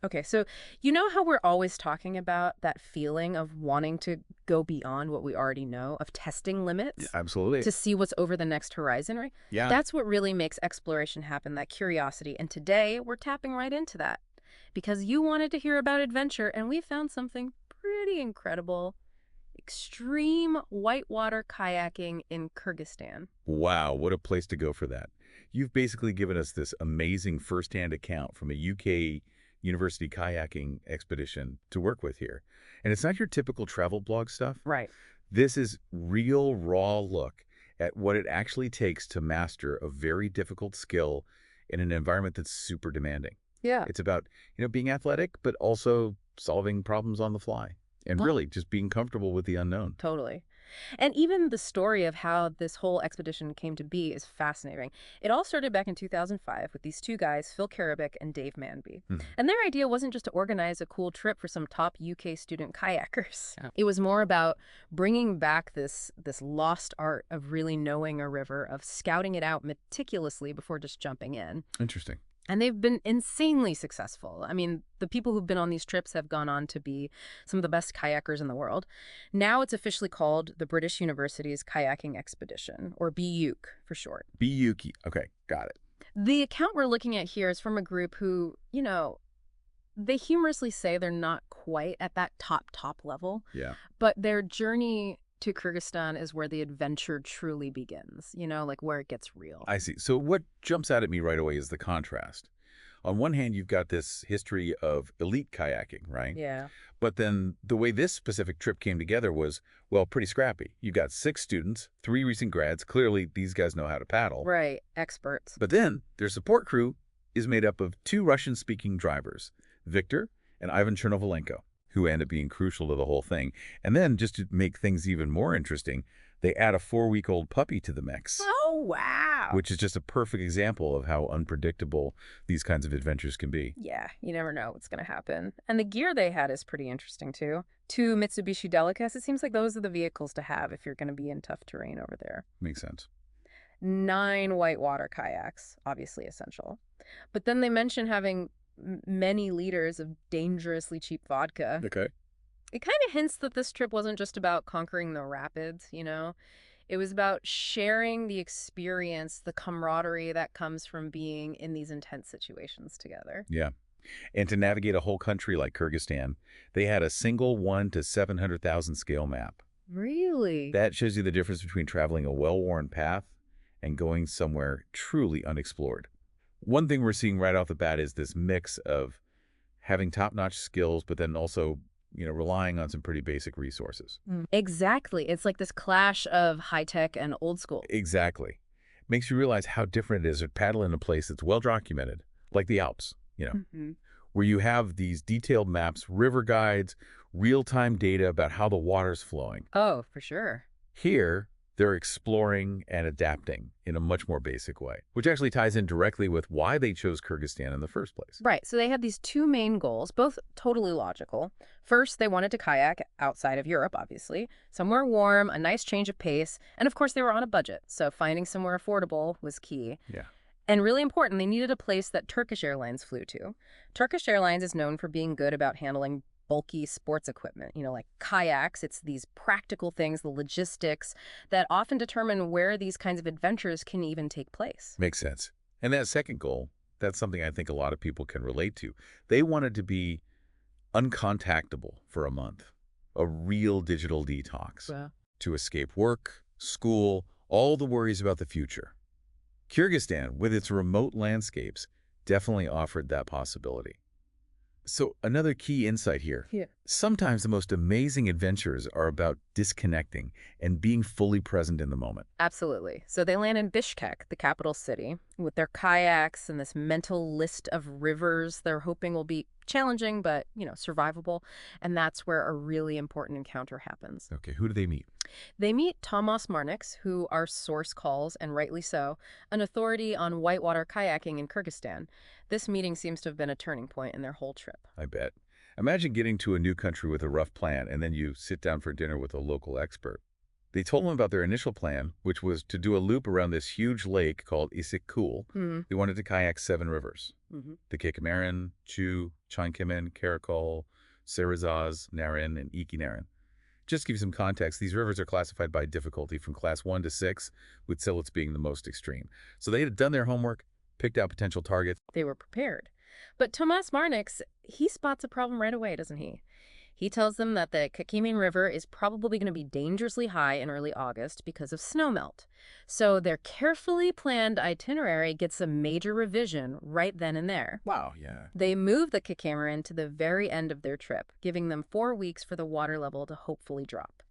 Okay, so you know how we're always talking about that feeling of wanting to go beyond what we already know, of testing Yeah, limits absolutely. to see what's over the next horizon, right? Yeah. That's what really makes exploration happen, that curiosity. And today we're tapping right into that because you wanted to hear about adventure, and we found something pretty incredible: extreme whitewater kayaking in Kyrgyzstan. Wow, what a place to go for that. You've basically given us this amazing firsthand account from a UK university kayaking expedition to work with here. And it's not your typical travel blog stuff. Right. This is real, raw look at what it actually takes to master a very difficult skill in an environment that's super demanding. Yeah. It's about, being athletic, but also solving problems on the fly. And Oh, really just being comfortable with the unknown. totally. And even the story of how this whole expedition came to be is fascinating. It all started back in 2005 with these two guys, Phil Karabic and Dave Manby. Mhm. And their idea wasn't just to organize a cool trip for some top UK student kayakers. Yeah. It was more about bringing back this lost art of really knowing a river, of scouting it out meticulously before just jumping in. Interesting. And they've been insanely successful. I mean, the people who've been on these trips have gone on to be some of the best kayakers in the world. Now it's officially called the British University's Kayaking Expedition, or BUC for short. Yuki. Okay, got it. The account we're looking at here is from a group who, they humorously say they're not quite at that top level, Yeah. but their journey to Kyrgyzstan is where the adventure truly begins, like where it gets real. I see. So what jumps out at me right away is the contrast. On one hand, you've got this history of elite kayaking, right? Yeah. But then the way this specific trip came together was, well, pretty scrappy. You've got 6 students, 3 recent grads. Clearly, these guys know how to paddle. Right. Experts. But then their support crew is made up of 2 Russian-speaking drivers, Viktor and Ivan Chernovilenko, who end up being crucial to the whole thing. And then, just to make things even more interesting, they add a 4-week-old puppy to the mix, Oh, wow. which is just a perfect example of how unpredictable these kinds of adventures can be. Yeah, you never know what's going to happen. And the gear they had is pretty interesting, too. 2 Mitsubishi Delicas. It seems like those are the vehicles to have if you're going to be in tough terrain over there. Makes sense. 9 whitewater kayaks, obviously essential. But then they mention having many liters of dangerously cheap vodka. Okay. It kind of hints that this trip wasn't just about conquering the rapids. It was about sharing the experience, the camaraderie that comes from being in these intense situations together. Yeah. And to navigate a whole country like Kyrgyzstan, they had a single 1 to 700,000 scale map. Really? That shows you the difference between traveling a well-worn path and going somewhere truly unexplored. One thing we're seeing right off the bat is this mix of having top-notch skills, but then also, relying on some pretty basic resources. Exactly. It's like this clash of high tech and old school. Exactly. Makes you realize how different it is to paddle in a place that's well documented, like the Alps, Hmm. where you have these detailed maps, river guides, real-time data about how the water's flowing. Oh, for sure. Here, they're exploring and adapting in a much more basic way, which actually ties in directly with why they chose Kyrgyzstan in the first place. Right. So they had these two main goals, both totally logical. First, they wanted to kayak outside of Europe, obviously, somewhere warm, a nice change of pace. And of course, they were on a budget. So finding somewhere affordable was key. Yeah. And really important, they needed a place that Turkish Airlines flew to. Turkish Airlines is known for being good about handling bulky sports equipment, like kayaks. It's these practical things, the logistics that often determine where these kinds of adventures can even take place. Makes sense. And that second goal, that's something I think a lot of people can relate to. They wanted to be uncontactable for a month, a real digital detox, Well, to escape work, school, all the worries about the future. Kyrgyzstan, with its remote landscapes, definitely offered that possibility. So another key insight here. yeah. Sometimes the most amazing adventures are about disconnecting and being fully present in the moment. Absolutely. So they land in Bishkek, the capital city, with their kayaks and this mental list of rivers they're hoping will be challenging but, survivable. And that's where a really important encounter happens. Okay, who do they meet? They meet Tomas Marnix, who our source calls, and rightly so, an authority on whitewater kayaking in Kyrgyzstan. This meeting seems to have been a turning point in their whole trip. I bet. Imagine getting to a new country with a rough plan and then you sit down for dinner with a local expert. They told him about their initial plan, which was to do a loop around this huge lake called Isikul. Mm. They wanted to kayak 7 rivers: Hmm. the Kikamaran, Chu, Chankimin, Karakol, Sarazaz, Narin, and Iki. Just to give you some context, these rivers are classified by difficulty from class 1 to 6, with Silets being the most extreme. So they had done their homework, picked out potential targets. They were prepared. But Tomas Marnix, he spots a problem right away, doesn't he? He tells them that the Kakimin River is probably going to be dangerously high in early August because of snowmelt. So their carefully planned itinerary gets a major revision right then and there. Wow, yeah. They move the Kikamaran to the very end of their trip, giving them 4 weeks for the water level to hopefully drop.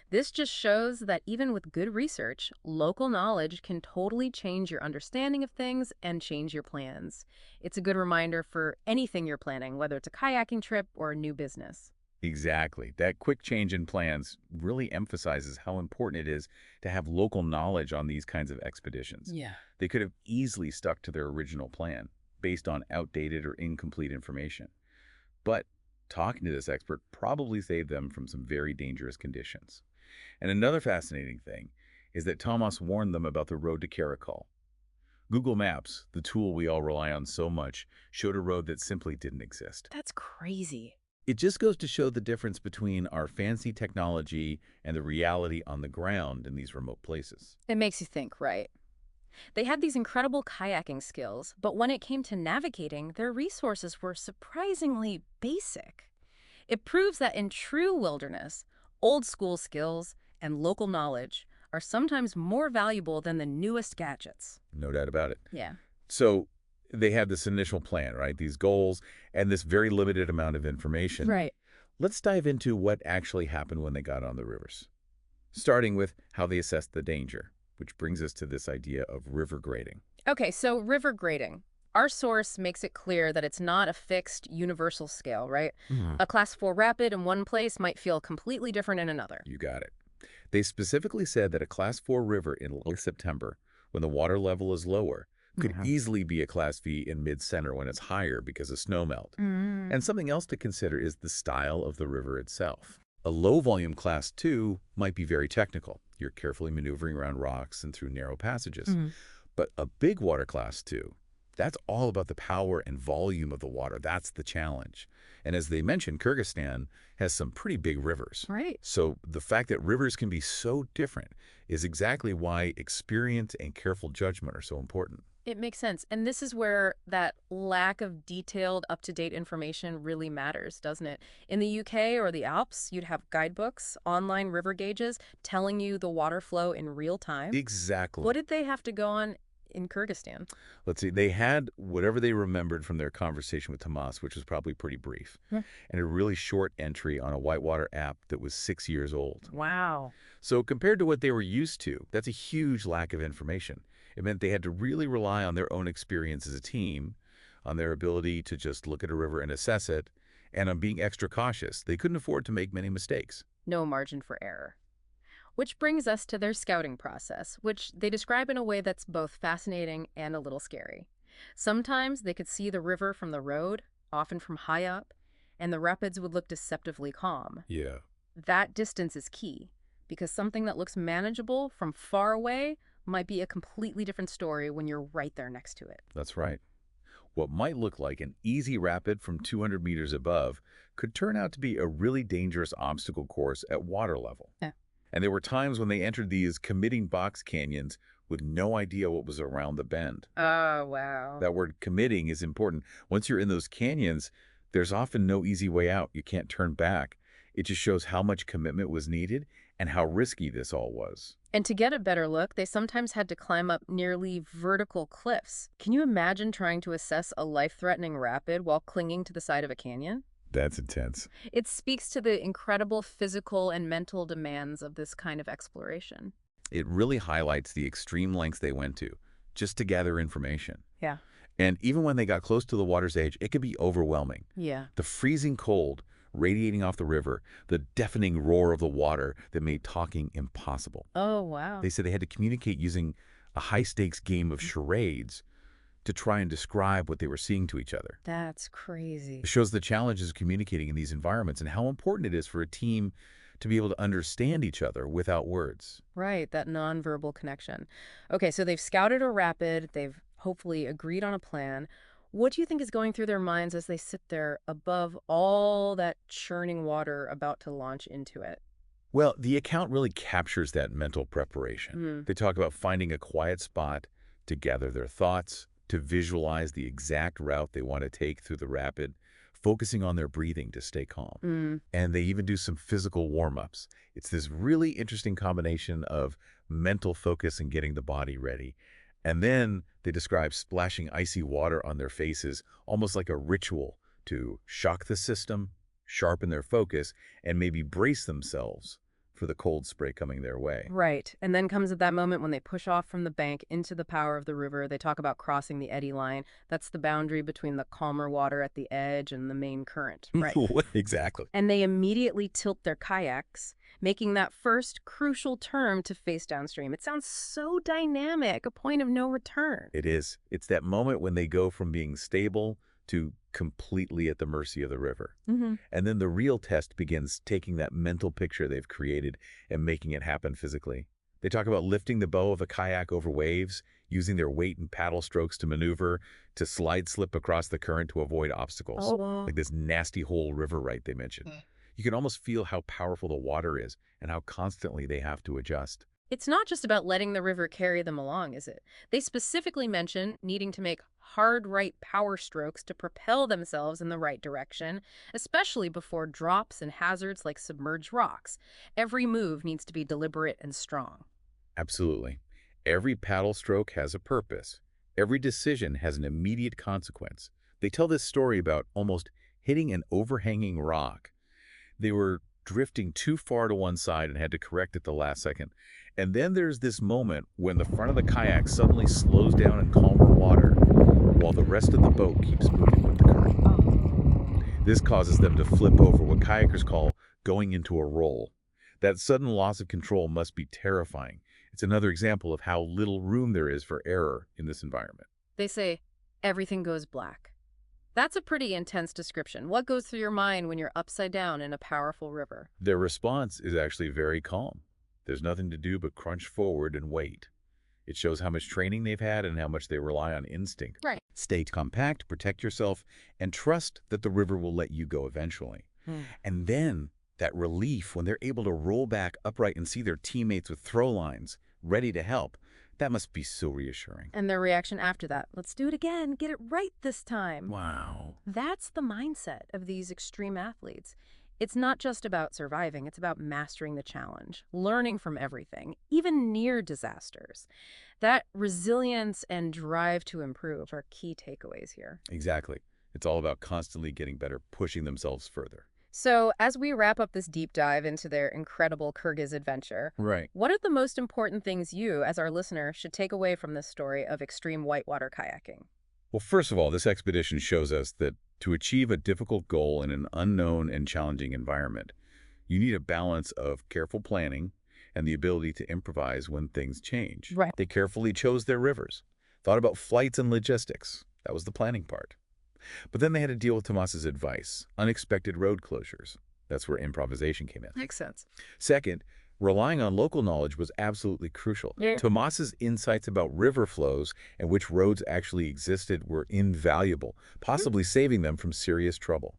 This just shows that even with good research, local knowledge can totally change your understanding of things and change your plans. It's a good reminder for anything you're planning, whether it's a kayaking trip or a new business. Exactly. That quick change in plans really emphasizes how important it is to have local knowledge on these kinds of expeditions. Yeah. They could have easily stuck to their original plan based on outdated or incomplete information. But talking to this expert probably saved them from some very dangerous conditions. And another fascinating thing is that Thomas warned them about the road to Karakol. Google Maps, the tool we all rely on so much, showed a road that simply didn't exist. That's crazy. It just goes to show the difference between our fancy technology and the reality on the ground in these remote places. It makes you think, right? They had these incredible kayaking skills, but when it came to navigating, their resources were surprisingly basic. It proves that in true wilderness, old school skills and local knowledge are sometimes more valuable than the newest gadgets. No doubt about it. Yeah. So they had this initial plan, right? These goals and this very limited amount of information. Right. Let's dive into what actually happened when they got on the rivers, starting with how they assessed the danger, which brings us to this idea of river grading. Okay, so river grading. Our source makes it clear that it's not a fixed universal scale, right? Mhm. A class 4 rapid in one place might feel completely different in another. You got it. They specifically said that a Class 4 river in late September, when the water level is lower, could Mhm. easily be a Class V in mid-center when it's higher because of snowmelt. And something else to consider is the style of the river itself. A low-volume Class 2 might be very technical. You're carefully maneuvering around rocks and through narrow passages. Mhm. But a big water Class 2, that's all about the power and volume of the water. That's the challenge. And as they mentioned, Kyrgyzstan has some pretty big rivers. Right. So the fact that rivers can be so different is exactly why experience and careful judgment are so important. It makes sense. And this is where that lack of detailed, up-to-date information really matters, doesn't it? In the UK or the Alps, you'd have guidebooks, online river gauges telling you the water flow in real time. Exactly. What did they have to go on in Kyrgyzstan? Let's see. They had whatever they remembered from their conversation with Tomas, which was probably pretty brief, Yeah. and a really short entry on a whitewater app that was 6 years old. Wow. So compared to what they were used to, that's a huge lack of information. It meant they had to really rely on their own experience as a team, on their ability to just look at a river and assess it, and on being extra cautious. They couldn't afford to make many mistakes. No margin for error. Which brings us to their scouting process, which they describe in a way that's both fascinating and a little scary. Sometimes they could see the river from the road, often from high up, and the rapids would look deceptively calm. Yeah. That distance is key, because something that looks manageable from far away might be a completely different story when you're right there next to it. That's right. What might look like an easy rapid from 200 meters above could turn out to be a really dangerous obstacle course at water level. Yeah. And there were times when they entered these committing box canyons with no idea what was around the bend. Oh, wow. That word committing is important. Once you're in those canyons, there's often no easy way out. You can't turn back. It just shows how much commitment was needed and how risky this all was. And to get a better look, they sometimes had to climb up nearly vertical cliffs. Can you imagine trying to assess a life-threatening rapid while clinging to the side of a canyon? That's intense. It speaks to the incredible physical and mental demands of this kind of exploration. It really highlights the extreme lengths they went to just to gather information. Yeah. And even when they got close to the water's edge, it could be overwhelming. Yeah. The freezing cold radiating off the river, the deafening roar of the water that made talking impossible. Oh, wow. They said they had to communicate using a high-stakes game of charades to try and describe what they were seeing to each other. That's crazy. It shows the challenges of communicating in these environments and how important it is for a team to be able to understand each other without words. Right, that nonverbal connection. Okay, so they've scouted a rapid, they've hopefully agreed on a plan. What do you think is going through their minds as they sit there above all that churning water about to launch into it? Well, the account really captures that mental preparation. Hmm. They talk about finding a quiet spot to gather their thoughts, to visualize the exact route they want to take through the rapid, focusing on their breathing to stay calm. Mm. And they even do some physical warm-ups. It's this really interesting combination of mental focus and getting the body ready. And then they describe splashing icy water on their faces, almost like a ritual to shock the system, sharpen their focus, and maybe brace themselves for the cold spray coming their way. Right. And then comes at that moment when they push off from the bank into the power of the river. They talk about crossing the eddy line. That's the boundary between the calmer water at the edge and the main current. Right. Exactly. And they immediately tilt their kayaks, making that first crucial turn to face downstream. It sounds so dynamic, a point of no return. It is. It's that moment when they go from being stable to completely at the mercy of the river. Hmm. And then the real test begins, taking that mental picture they've created and making it happen physically. They talk about lifting the bow of a kayak over waves, using their weight and paddle strokes to maneuver, to slide slip across the current to avoid obstacles. Oh. Like this nasty whole river right they mentioned. You can almost feel how powerful the water is and how constantly they have to adjust. It's not just about letting the river carry them along, is it? They specifically mention needing to make hard right power strokes to propel themselves in the right direction, especially before drops and hazards like submerged rocks. Every move needs to be deliberate and strong. Absolutely. Every paddle stroke has a purpose. Every decision has an immediate consequence. They tell this story about almost hitting an overhanging rock. They were drifting too far to one side and had to correct at the last second. And then there's this moment when the front of the kayak suddenly slows down in calmer water while the rest of the boat keeps moving with the current. This causes them to flip over, what kayakers call going into a roll. That sudden loss of control must be terrifying. It's another example of how little room there is for error in this environment. They say, everything goes black. That's a pretty intense description. What goes through your mind when you're upside down in a powerful river? Their response is actually very calm. There's nothing to do but crunch forward and wait. It shows how much training they've had and how much they rely on instinct. Right. Stay compact, protect yourself, and trust that the river will let you go eventually. Hmm. And then that relief when they're able to roll back upright and see their teammates with throw lines ready to help, that must be so reassuring. And their reaction after that, let's do it again, get it right this time. Wow. That's the mindset of these extreme athletes. It's not just about surviving, it's about mastering the challenge, learning from everything, even near disasters. That resilience and drive to improve are key takeaways here. Exactly. It's all about constantly getting better, pushing themselves further. So, as we wrap up this deep dive into their incredible Kyrgyz adventure, Right. what are the most important things you, as our listener, should take away from this story of extreme whitewater kayaking? Well, first of all, this expedition shows us that to achieve a difficult goal in an unknown and challenging environment, you need a balance of careful planning and the ability to improvise when things change. Right. They carefully chose their rivers, thought about flights and logistics. That was the planning part. But then they had to deal with Tomas's advice, unexpected road closures. That's where improvisation came in. Makes sense. Second, relying on local knowledge was absolutely crucial. Yeah. Tomas's insights about river flows and which roads actually existed were invaluable, possibly saving them from serious trouble.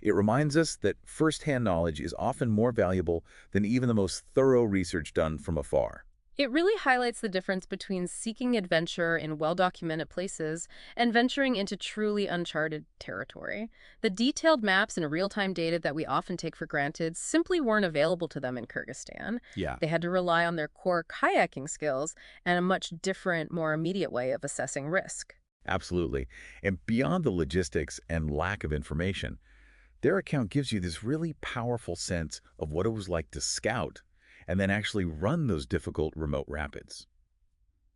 It reminds us that firsthand knowledge is often more valuable than even the most thorough research done from afar. It really highlights the difference between seeking adventure in well-documented places and venturing into truly uncharted territory. The detailed maps and real-time data that we often take for granted simply weren't available to them in Kyrgyzstan. Yeah. They had to rely on their core kayaking skills and a much different, more immediate way of assessing risk. Absolutely. And beyond the logistics and lack of information, their account gives you this really powerful sense of what it was like to scout and then actually run those difficult remote rapids.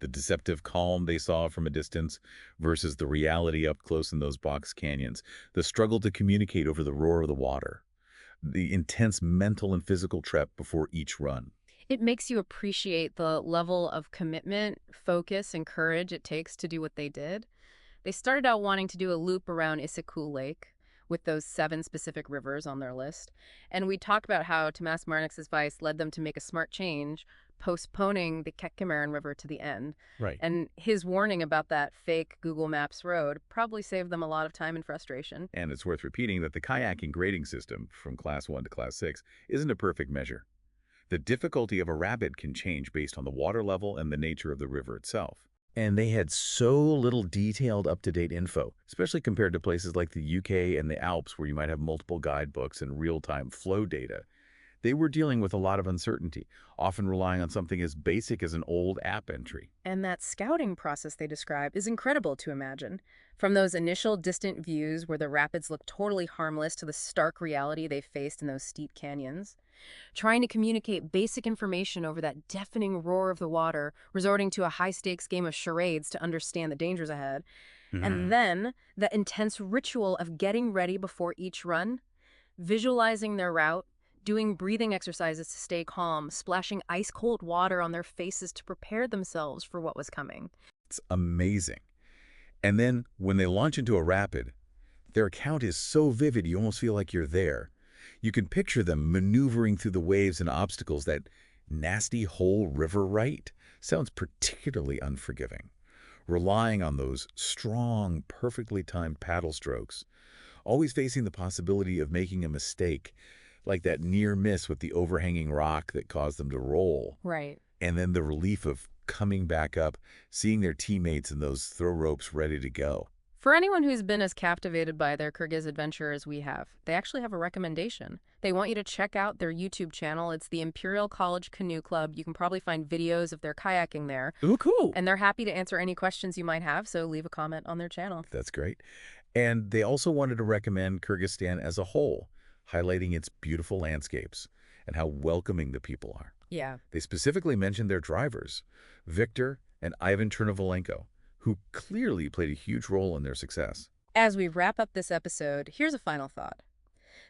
The deceptive calm they saw from a distance versus the reality up close in those box canyons, the struggle to communicate over the roar of the water, the intense mental and physical trek before each run. It makes you appreciate the level of commitment, focus, and courage it takes to do what they did. They started out wanting to do a loop around Issyk Lake, with those 7 specific rivers on their list. And we talked about how Tomas Marnik's advice led them to make a smart change, postponing the Kekemaran River to the end. Right. And his warning about that fake Google Maps road probably saved them a lot of time and frustration. And it's worth repeating that the kayaking grading system from Class 1 to Class 6 isn't a perfect measure. The difficulty of a rapid can change based on the water level and the nature of the river itself. And they had so little detailed, up-to-date info, especially compared to places like the UK and the Alps where you might have multiple guidebooks and real-time flow data. They were dealing with a lot of uncertainty, often relying on something as basic as an old app entry. And that scouting process they describe is incredible to imagine. From those initial distant views where the rapids look totally harmless to the stark reality they faced in those steep canyons. Trying to communicate basic information over that deafening roar of the water, resorting to a high-stakes game of charades to understand the dangers ahead. And then the intense ritual of getting ready before each run, visualizing their route, doing breathing exercises to stay calm, splashing ice-cold water on their faces to prepare themselves for what was coming. It's amazing. And then, when they launch into a rapid, their account is so vivid you almost feel like you're there. You can picture them maneuvering through the waves and obstacles. That nasty whole river right sounds particularly unforgiving, relying on those strong, perfectly timed paddle strokes, always facing the possibility of making a mistake, like that near miss with the overhanging rock that caused them to roll. Right. And then the relief of coming back up, seeing their teammates in those throw ropes ready to go. For anyone who's been as captivated by their Kyrgyz adventure as we have, they actually have a recommendation. They want you to check out their YouTube channel. It's the Imperial College Canoe Club. You can probably find videos of their kayaking there. Ooh, cool. And they're happy to answer any questions you might have, so leave a comment on their channel. That's great. And they also wanted to recommend Kyrgyzstan as a whole, highlighting its beautiful landscapes and how welcoming the people are. Yeah. They specifically mentioned their drivers, Victor and Ivan Chernovolenko, who clearly played a huge role in their success. As we wrap up this episode, here's a final thought.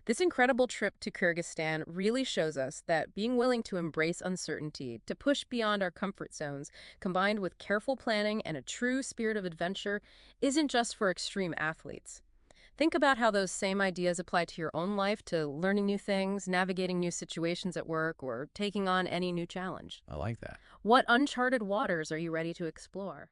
This incredible trip to Kyrgyzstan really shows us that being willing to embrace uncertainty, to push beyond our comfort zones, combined with careful planning and a true spirit of adventure, isn't just for extreme athletes. Think about how those same ideas apply to your own life, to learning new things, navigating new situations at work, or taking on any new challenge. I like that. What uncharted waters are you ready to explore?